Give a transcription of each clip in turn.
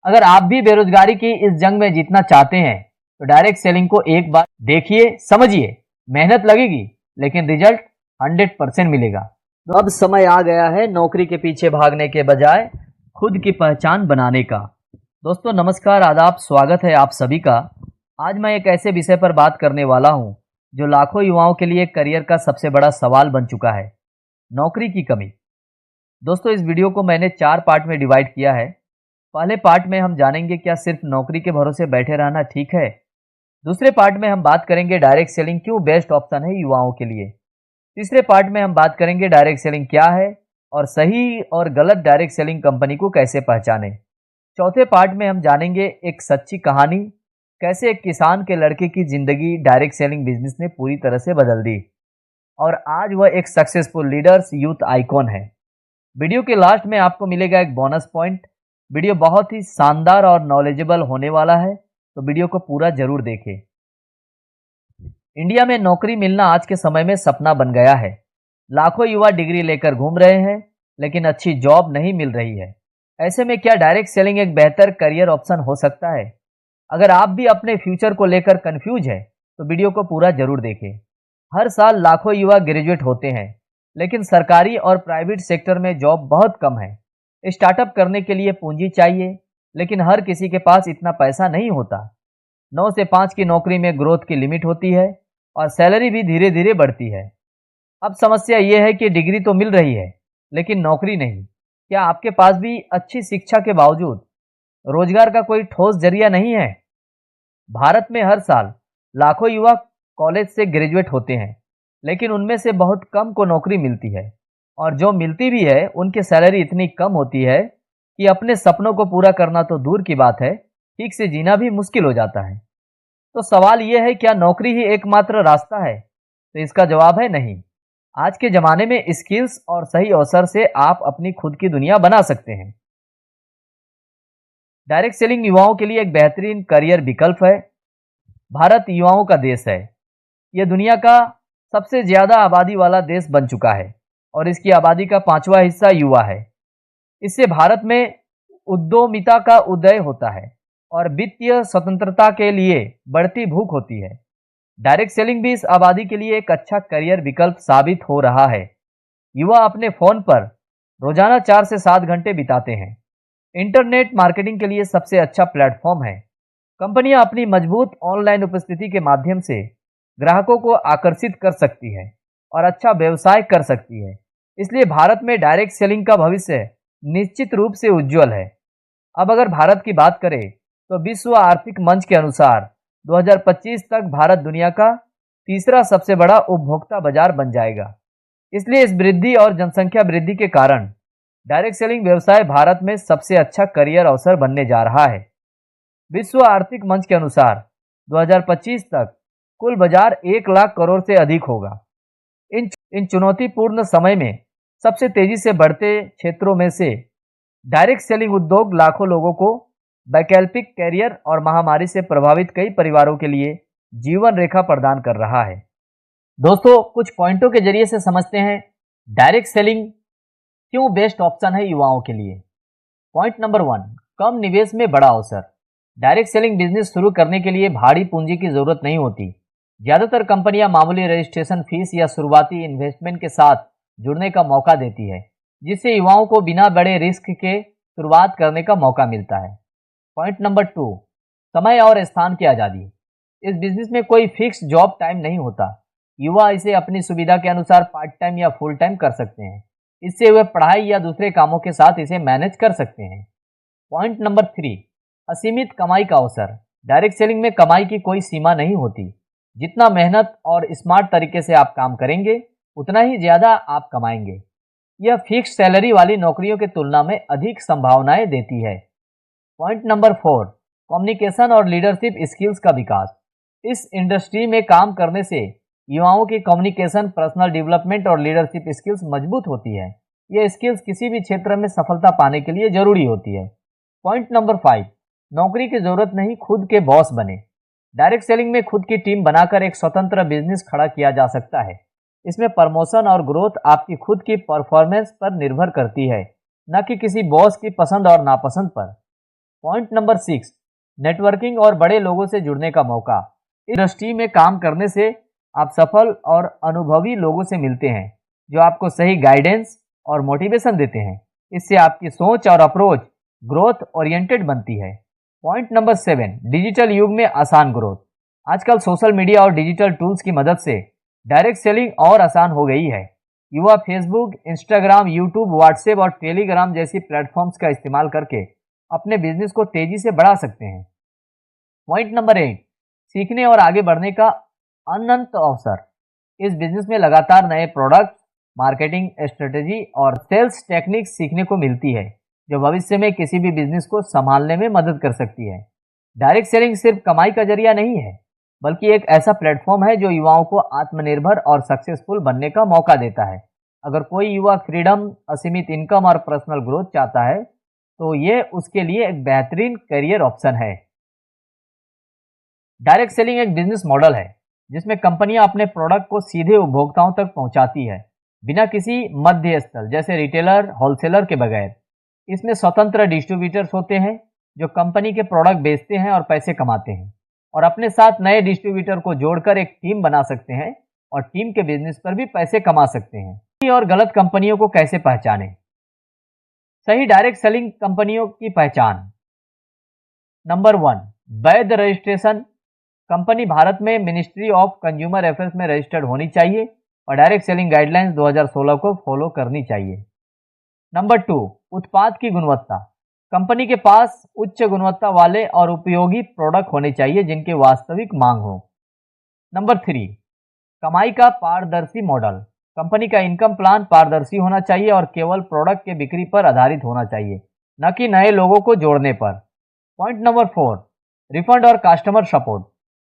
अगर आप भी बेरोजगारी की इस जंग में जीतना चाहते हैं तो डायरेक्ट सेलिंग को एक बार देखिए, समझिए। मेहनत लगेगी लेकिन रिजल्ट 100% मिलेगा। तो अब समय आ गया है नौकरी के पीछे भागने के बजाय खुद की पहचान बनाने का। दोस्तों नमस्कार, आदाब, स्वागत है आप सभी का। आज मैं एक ऐसे विषय पर बात करने वाला हूं जो लाखों युवाओं के लिए करियर का सबसे बड़ा सवाल बन चुका है, नौकरी की कमी। दोस्तों इस वीडियो को मैंने 4 पार्ट में डिवाइड किया है। पहले पार्ट में हम जानेंगे क्या सिर्फ नौकरी के भरोसे बैठे रहना ठीक है। दूसरे पार्ट में हम बात करेंगे डायरेक्ट सेलिंग क्यों बेस्ट ऑप्शन है युवाओं के लिए। तीसरे पार्ट में हम बात करेंगे डायरेक्ट सेलिंग क्या है और सही और गलत डायरेक्ट सेलिंग कंपनी को कैसे पहचाने। चौथे पार्ट में हम जानेंगे एक सच्ची कहानी, कैसे एक किसान के लड़के की जिंदगी डायरेक्ट सेलिंग बिजनेस ने पूरी तरह से बदल दी और आज वह एक सक्सेसफुल लीडर्स यूथ आइकॉन है। वीडियो के लास्ट में आपको मिलेगा एक बोनस पॉइंट। वीडियो बहुत ही शानदार और नॉलेजेबल होने वाला है, तो वीडियो को पूरा जरूर देखें। इंडिया में नौकरी मिलना आज के समय में सपना बन गया है। लाखों युवा डिग्री लेकर घूम रहे हैं लेकिन अच्छी जॉब नहीं मिल रही है। ऐसे में क्या डायरेक्ट सेलिंग एक बेहतर करियर ऑप्शन हो सकता है? अगर आप भी अपने फ्यूचर को लेकर कंफ्यूज है तो वीडियो को पूरा जरूर देखें। हर साल लाखों युवा ग्रेजुएट होते हैं लेकिन सरकारी और प्राइवेट सेक्टर में जॉब बहुत कम है। स्टार्टअप करने के लिए पूंजी चाहिए लेकिन हर किसी के पास इतना पैसा नहीं होता। 9 से 5 की नौकरी में ग्रोथ की लिमिट होती है और सैलरी भी धीरे धीरे बढ़ती है। अब समस्या ये है कि डिग्री तो मिल रही है लेकिन नौकरी नहीं। क्या आपके पास भी अच्छी शिक्षा के बावजूद रोजगार का कोई ठोस जरिया नहीं है? भारत में हर साल लाखों युवा कॉलेज से ग्रेजुएट होते हैं लेकिन उनमें से बहुत कम को नौकरी मिलती है और जो मिलती भी है उनकी सैलरी इतनी कम होती है कि अपने सपनों को पूरा करना तो दूर की बात है, ठीक से जीना भी मुश्किल हो जाता है। तो सवाल यह है, क्या नौकरी ही एकमात्र रास्ता है? तो इसका जवाब है नहीं। आज के ज़माने में स्किल्स और सही अवसर से आप अपनी खुद की दुनिया बना सकते हैं। डायरेक्ट सेलिंग युवाओं के लिए एक बेहतरीन करियर विकल्प है। भारत युवाओं का देश है। यह दुनिया का सबसे ज़्यादा आबादी वाला देश बन चुका है और इसकी आबादी का 5वां हिस्सा युवा है। इससे भारत में उद्यमिता का उदय होता है और वित्तीय स्वतंत्रता के लिए बढ़ती भूख होती है। डायरेक्ट सेलिंग भी इस आबादी के लिए एक अच्छा करियर विकल्प साबित हो रहा है। युवा अपने फोन पर रोजाना 4 से 7 घंटे बिताते हैं। इंटरनेट मार्केटिंग के लिए सबसे अच्छा प्लेटफॉर्म है। कंपनियां अपनी मजबूत ऑनलाइन उपस्थिति के माध्यम से ग्राहकों को आकर्षित कर सकती है और अच्छा व्यवसाय कर सकती है। इसलिए भारत में डायरेक्ट सेलिंग का भविष्य निश्चित रूप से उज्जवल है। अब अगर भारत की बात करें तो विश्व आर्थिक मंच के अनुसार 2025 तक भारत दुनिया का तीसरा सबसे बड़ा उपभोक्ता बाजार बन जाएगा। इसलिए इस वृद्धि और जनसंख्या वृद्धि के कारण डायरेक्ट सेलिंग व्यवसाय भारत में सबसे अच्छा करियर अवसर बनने जा रहा है। विश्व आर्थिक मंच के अनुसार 2025 तक कुल बाजार 1 लाख करोड़ से अधिक होगा। इन चुनौतीपूर्ण समय में सबसे तेजी से बढ़ते क्षेत्रों में से डायरेक्ट सेलिंग उद्योग लाखों लोगों को वैकल्पिक कैरियर और महामारी से प्रभावित कई परिवारों के लिए जीवन रेखा प्रदान कर रहा है। दोस्तों कुछ पॉइंटों के जरिए से समझते हैं डायरेक्ट सेलिंग क्यों बेस्ट ऑप्शन है युवाओं के लिए। पॉइंट नंबर 1, कम निवेश में बड़ा अवसर। डायरेक्ट सेलिंग बिजनेस शुरू करने के लिए भारी पूंजी की जरूरत नहीं होती। ज़्यादातर कंपनियां मामूली रजिस्ट्रेशन फीस या शुरुआती इन्वेस्टमेंट के साथ जुड़ने का मौका देती है, जिससे युवाओं को बिना बड़े रिस्क के शुरुआत करने का मौका मिलता है। पॉइंट नंबर 2, समय और स्थान की आज़ादी। इस बिजनेस में कोई फिक्स जॉब टाइम नहीं होता। युवा इसे अपनी सुविधा के अनुसार पार्ट टाइम या फुल टाइम कर सकते हैं। इससे वे पढ़ाई या दूसरे कामों के साथ इसे मैनेज कर सकते हैं। पॉइंट नंबर 3, असीमित कमाई का अवसर। डायरेक्ट सेलिंग में कमाई की कोई सीमा नहीं होती। जितना मेहनत और स्मार्ट तरीके से आप काम करेंगे उतना ही ज़्यादा आप कमाएंगे। यह फिक्स सैलरी वाली नौकरियों की तुलना में अधिक संभावनाएं देती है। पॉइंट नंबर 4, कम्युनिकेशन और लीडरशिप स्किल्स का विकास। इस इंडस्ट्री में काम करने से युवाओं की कम्युनिकेशन, पर्सनल डेवलपमेंट और लीडरशिप स्किल्स मजबूत होती है। ये स्किल्स किसी भी क्षेत्र में सफलता पाने के लिए जरूरी होती है। पॉइंट नंबर 5, नौकरी की जरूरत नहीं, खुद के बॉस बने। डायरेक्ट सेलिंग में खुद की टीम बनाकर एक स्वतंत्र बिजनेस खड़ा किया जा सकता है। इसमें प्रमोशन और ग्रोथ आपकी खुद की परफॉर्मेंस पर निर्भर करती है, न कि किसी बॉस की पसंद और नापसंद पर। पॉइंट नंबर 6, नेटवर्किंग और बड़े लोगों से जुड़ने का मौका। इस इंडस्ट्री में काम करने से आप सफल और अनुभवी लोगों से मिलते हैं जो आपको सही गाइडेंस और मोटिवेशन देते हैं। इससे आपकी सोच और अप्रोच ग्रोथ ओरिएंटेड बनती है। पॉइंट नंबर 7, डिजिटल युग में आसान ग्रोथ। आजकल सोशल मीडिया और डिजिटल टूल्स की मदद से डायरेक्ट सेलिंग और आसान हो गई है। युवा फेसबुक, इंस्टाग्राम, यूट्यूब, व्हाट्सएप और टेलीग्राम जैसी प्लेटफॉर्म्स का इस्तेमाल करके अपने बिजनेस को तेजी से बढ़ा सकते हैं। पॉइंट नंबर 8, सीखने और आगे बढ़ने का अनंत अवसर। इस बिजनेस में लगातार नए प्रोडक्ट, मार्केटिंग स्ट्रेटेजी और सेल्स टेक्निक्स सीखने को मिलती है जो भविष्य में किसी भी बिजनेस को संभालने में मदद कर सकती है। डायरेक्ट सेलिंग सिर्फ कमाई का जरिया नहीं है, बल्कि एक ऐसा प्लेटफॉर्म है जो युवाओं को आत्मनिर्भर और सक्सेसफुल बनने का मौका देता है। अगर कोई युवा फ्रीडम, असीमित इनकम और पर्सनल ग्रोथ चाहता है तो ये उसके लिए एक बेहतरीन करियर ऑप्शन है। डायरेक्ट सेलिंग एक बिजनेस मॉडल है जिसमें कंपनियां अपने प्रोडक्ट को सीधे उपभोक्ताओं तक पहुंचाती है, बिना किसी मध्यस्थल जैसे रिटेलर, होलसेलर के बगैर। इसमें स्वतंत्र डिस्ट्रीब्यूटर्स होते हैं जो कंपनी के प्रोडक्ट बेचते हैं और पैसे कमाते हैं, और अपने साथ नए डिस्ट्रीब्यूटर को जोड़कर एक टीम बना सकते हैं और टीम के बिजनेस पर भी पैसे कमा सकते हैं। सही और गलत कंपनियों को कैसे पहचानें? सही डायरेक्ट सेलिंग कंपनियों की पहचान। नंबर 1, वैध रजिस्ट्रेशन। कंपनी भारत में मिनिस्ट्री ऑफ कंज्यूमर अफेयर्स में रजिस्टर्ड होनी चाहिए और डायरेक्ट सेलिंग गाइडलाइंस 2016 को फॉलो करनी चाहिए। नंबर 2, उत्पाद की गुणवत्ता। कंपनी के पास उच्च गुणवत्ता वाले और उपयोगी प्रोडक्ट होने चाहिए जिनकी वास्तविक मांग हो। नंबर 3, कमाई का पारदर्शी मॉडल। कंपनी का इनकम प्लान पारदर्शी होना चाहिए और केवल प्रोडक्ट के बिक्री पर आधारित होना चाहिए, न कि नए लोगों को जोड़ने पर। पॉइंट नंबर 4, रिफंड और कस्टमर सपोर्ट।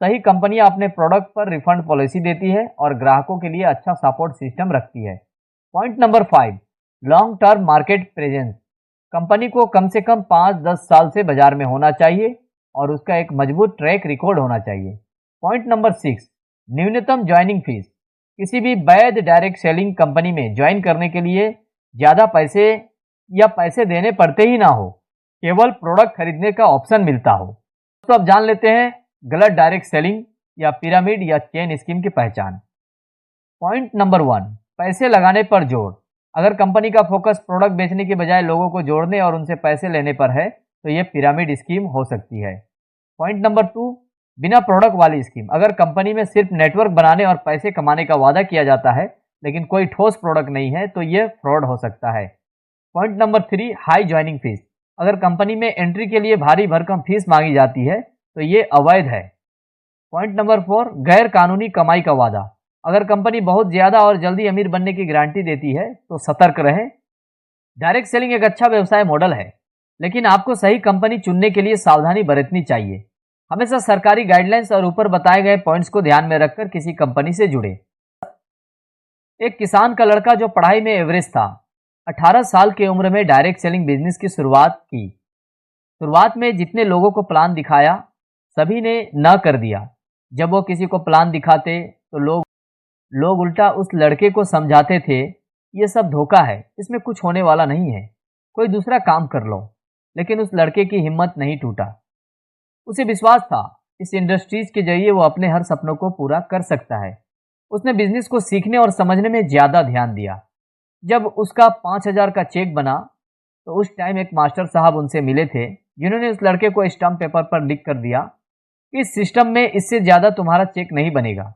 सही कंपनियां अपने प्रोडक्ट पर रिफंड पॉलिसी देती है और ग्राहकों के लिए अच्छा सपोर्ट सिस्टम रखती है। Point number 5, long term market presence. Company को कम से कम 5-10 साल से बाजार में होना चाहिए और उसका एक मजबूत ट्रैक रिकॉर्ड होना चाहिए। पॉइंट नंबर 6, न्यूनतम ज्वाइनिंग फीस। किसी भी वैध डायरेक्ट सेलिंग कंपनी में ज्वाइन करने के लिए ज़्यादा पैसे या पैसे देने पड़ते ही ना हो, केवल प्रोडक्ट खरीदने का ऑप्शन मिलता हो। तो अब जान लेते हैं गलत डायरेक्ट सेलिंग या पिरामिड या चेन स्कीम की पहचान। पॉइंट नंबर 1, पैसे लगाने पर जोर। अगर कंपनी का फोकस प्रोडक्ट बेचने के बजाय लोगों को जोड़ने और उनसे पैसे लेने पर है तो यह पिरामिड स्कीम हो सकती है। पॉइंट नंबर 2, बिना प्रोडक्ट वाली स्कीम। अगर कंपनी में सिर्फ नेटवर्क बनाने और पैसे कमाने का वादा किया जाता है लेकिन कोई ठोस प्रोडक्ट नहीं है तो यह फ्रॉड हो सकता है। Point number 3, high joining fees. अगर कंपनी में एंट्री के लिए भारी भरकम फीस मांगी जाती है तो ये अवैध है। पॉइंट नंबर 4, गैर कानूनी कमाई का वादा। अगर कंपनी बहुत ज़्यादा और जल्दी अमीर बनने की गारंटी देती है तो सतर्क रहें। डायरेक्ट सेलिंग एक अच्छा व्यवसाय मॉडल है, लेकिन आपको सही कंपनी चुनने के लिए सावधानी बरतनी चाहिए। हमेशा सरकारी गाइडलाइंस और ऊपर बताए गए पॉइंट्स को ध्यान में रखकर किसी कंपनी से जुड़े। एक किसान का लड़का जो पढ़ाई में एवरेज था, 18 साल की उम्र में डायरेक्ट सेलिंग बिजनेस की शुरुआत की। शुरुआत में जितने लोगों को प्लान दिखाया सभी ने न कर दिया। जब वो किसी को प्लान दिखाते तो लोग उल्टा उस लड़के को समझाते थे, ये सब धोखा है, इसमें कुछ होने वाला नहीं है, कोई दूसरा काम कर लो। लेकिन उस लड़के की हिम्मत नहीं टूटा। उसे विश्वास था इस इंडस्ट्रीज के जरिए वो अपने हर सपनों को पूरा कर सकता है। उसने बिजनेस को सीखने और समझने में ज़्यादा ध्यान दिया। जब उसका 5,000 का चेक बना तो उस टाइम एक मास्टर साहब उनसे मिले थे जिन्होंने उस लड़के को स्टम्प पेपर पर लिख कर दिया, इस सिस्टम में इससे ज़्यादा तुम्हारा चेक नहीं बनेगा।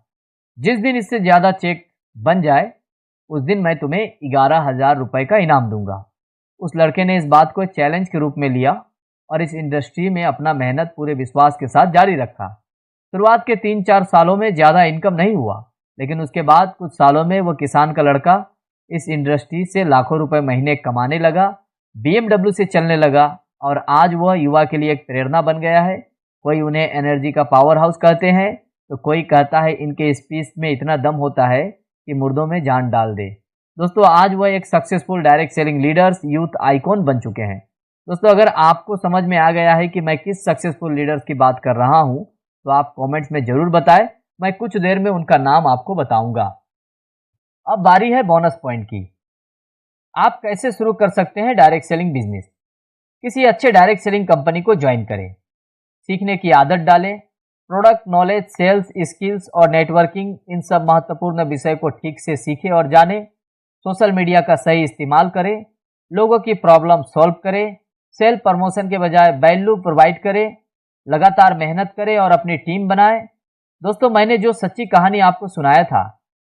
जिस दिन इससे ज़्यादा चेक बन जाए उस दिन मैं तुम्हें 11,000 रुपये का इनाम दूंगा। उस लड़के ने इस बात को चैलेंज के रूप में लिया और इस इंडस्ट्री में अपना मेहनत पूरे विश्वास के साथ जारी रखा। शुरुआत के 3-4 सालों में ज़्यादा इनकम नहीं हुआ, लेकिन उसके बाद कुछ सालों में वो किसान का लड़का इस इंडस्ट्री से लाखों रुपए महीने कमाने लगा, BMW से चलने लगा और आज वह युवा के लिए एक प्रेरणा बन गया है। कोई उन्हें एनर्जी का पावर हाउस कहते हैं तो कोई कहता है इनके स्पीच में इतना दम होता है कि मुर्दों में जान डाल दे। दोस्तों, आज वह एक successful direct selling leaders, youth icon बन चुके हैं। दोस्तों, अगर आपको समझ में आ गया है कि मैं किस सक्सेसफुल लीडर्स की बात कर रहा हूं तो आप कमेंट्स में जरूर बताएं। मैं कुछ देर में उनका नाम आपको बताऊंगा। अब बारी है बोनस पॉइंट की। आप कैसे शुरू कर सकते हैं डायरेक्ट सेलिंग बिजनेस। किसी अच्छे डायरेक्ट सेलिंग कंपनी को ज्वाइन करें। सीखने की आदत डालें। प्रोडक्ट नॉलेज, सेल्स स्किल्स और नेटवर्किंग, इन सब महत्वपूर्ण विषय को ठीक से सीखें और जानें। सोशल मीडिया का सही इस्तेमाल करें। लोगों की प्रॉब्लम सॉल्व करें। सेल्फ प्रमोशन के बजाय वैल्यू प्रोवाइड करें। लगातार मेहनत करें और अपनी टीम बनाएं। दोस्तों, मैंने जो सच्ची कहानी आपको सुनाया था,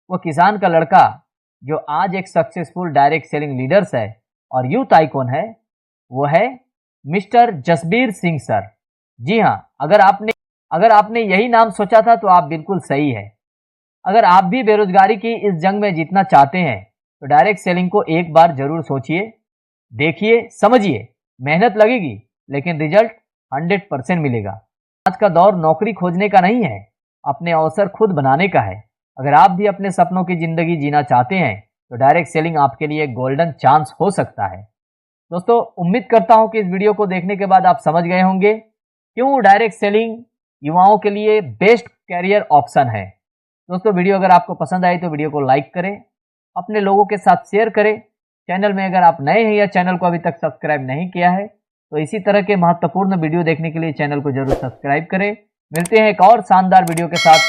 वो किसान का लड़का जो आज एक सक्सेसफुल डायरेक्ट सेलिंग लीडर्स है और यूथ आइकॉन है, वो है मिस्टर जसबीर सिंह सर। जी हाँ, अगर आपने यही नाम सोचा था तो आप बिल्कुल सही है। अगर आप भी बेरोजगारी की इस जंग में जीतना चाहते हैं तो डायरेक्ट सेलिंग को एक बार जरूर सोचिए, देखिए, समझिए। मेहनत लगेगी लेकिन रिजल्ट 100% मिलेगा। आज का दौर नौकरी खोजने का नहीं है, अपने अवसर खुद बनाने का है। अगर आप भी अपने सपनों की जिंदगी जीना चाहते हैं तो डायरेक्ट सेलिंग आपके लिए गोल्डन चांस हो सकता है। दोस्तों, उम्मीद करता हूं कि इस वीडियो को देखने के बाद आप समझ गए होंगे क्यों डायरेक्ट सेलिंग युवाओं के लिए बेस्ट कैरियर ऑप्शन है। दोस्तों, वीडियो अगर आपको पसंद आई तो वीडियो को लाइक करें, अपने लोगों के साथ शेयर करें। चैनल में अगर आप नए हैं या चैनल को अभी तक सब्सक्राइब नहीं किया है तो इसी तरह के महत्वपूर्ण वीडियो देखने के लिए चैनल को जरूर सब्सक्राइब करें। मिलते हैं एक और शानदार वीडियो के साथ।